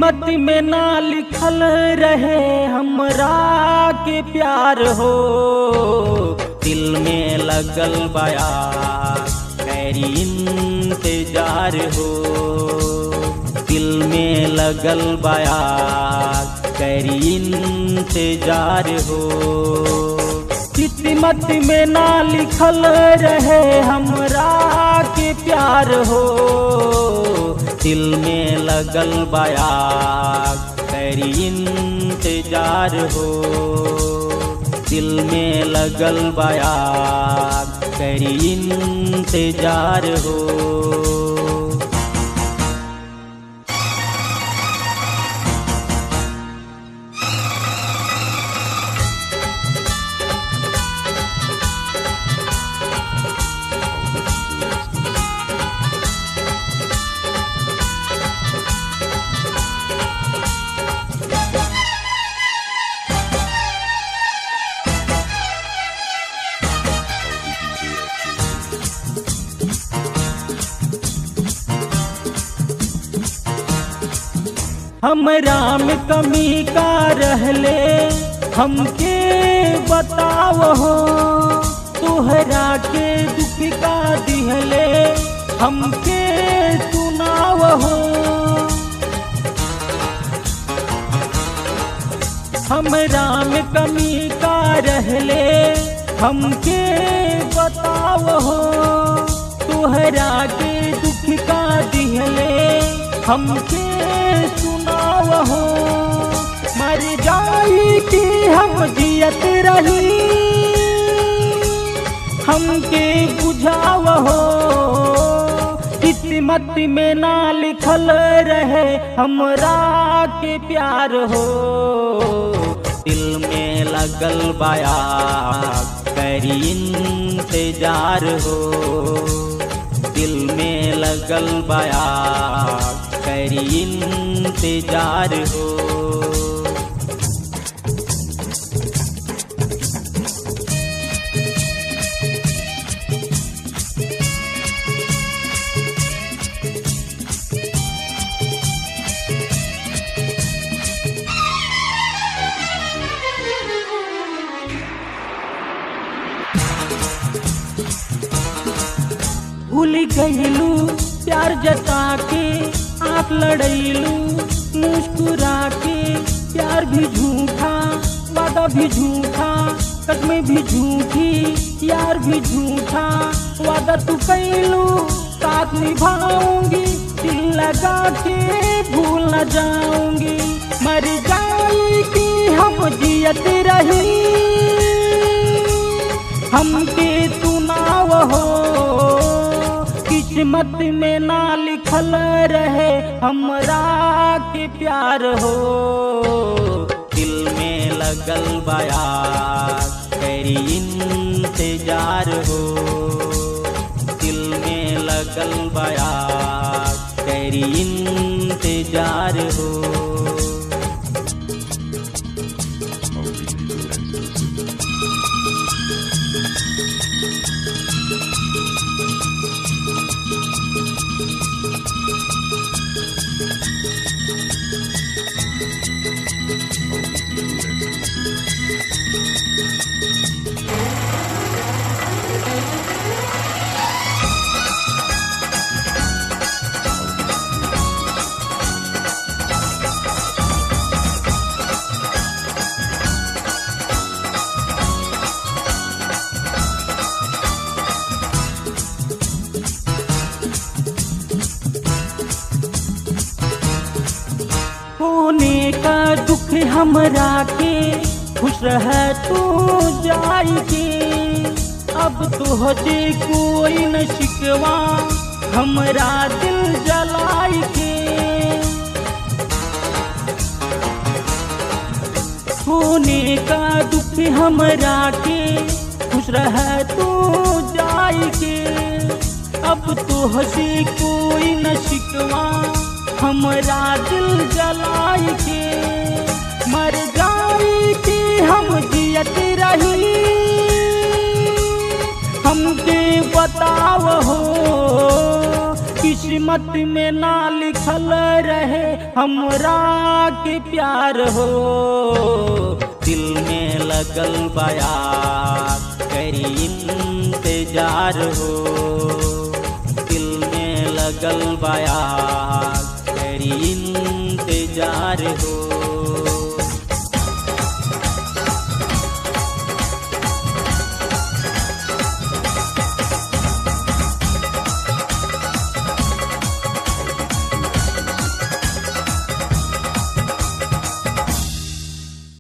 किस्मत में ना लिखल रहे हमरा के प्यार हो, दिल में लगल बया मेरी इंतजार हो, दिल में लगल बया तेरी इंतजार हो। किस्मत में ना लिखल रहे हमरा के प्यार हो, दिल में लगल बया तेरी इंतजार हो, दिल में लगल बया तेरी इंतजार हो। हमरा में कमी का रहले हमके बताव हो, तोहरा के दुख का दिहले हमके सुनाव हो। हमरा में कमी का रहले हमके बताव हो, तोहरा के दुख का दिहले हमके सुनाव हो। मर जाई कि हम जियत रही हमके बुझाव हो, किस्मत में ना लिखल रहे हमरा के प्यार हो, दिल में लगल बया तेरी इंतजार हो, दिल में लगल बया तेरी इंतजार हो। भूल गईलू प्यार जता के आँख लड़ैलू मुस्कुरा के, प्यार भी झूठा वादा भी झूठा कस्में भी झूठी यार भी झूठा, वादा तू कैलू साथ निभाऊंगी दिल लगा के भूल न जाऊंगी। मर जाई कि हम जियत रही हमके सुनाव हो, किस्मत में ना लिखल रहे हमरा के प्यार हो, दिल में लगल बया तेरी इंतजार हो, दिल में लगल बया तेरी इंतजार हो। होने का दुख हमरा के खुश रह तू जाई के, अब तो हजे कोई न शिकवा हमरा दिल जलाई के। होने का दुख हमरा के खुश रह तू जाई के, अब तो हजे कोई न शिकवा हमरा दिल जलाई के। मर जाई कि हम जियत रही हमके बताव हो, किस्मत में ना लिखल रहे हमरा के प्यार हो। दिल में लगल बयार करी इंतजार हो। दिल में लगल बयार करी इंतजार हो।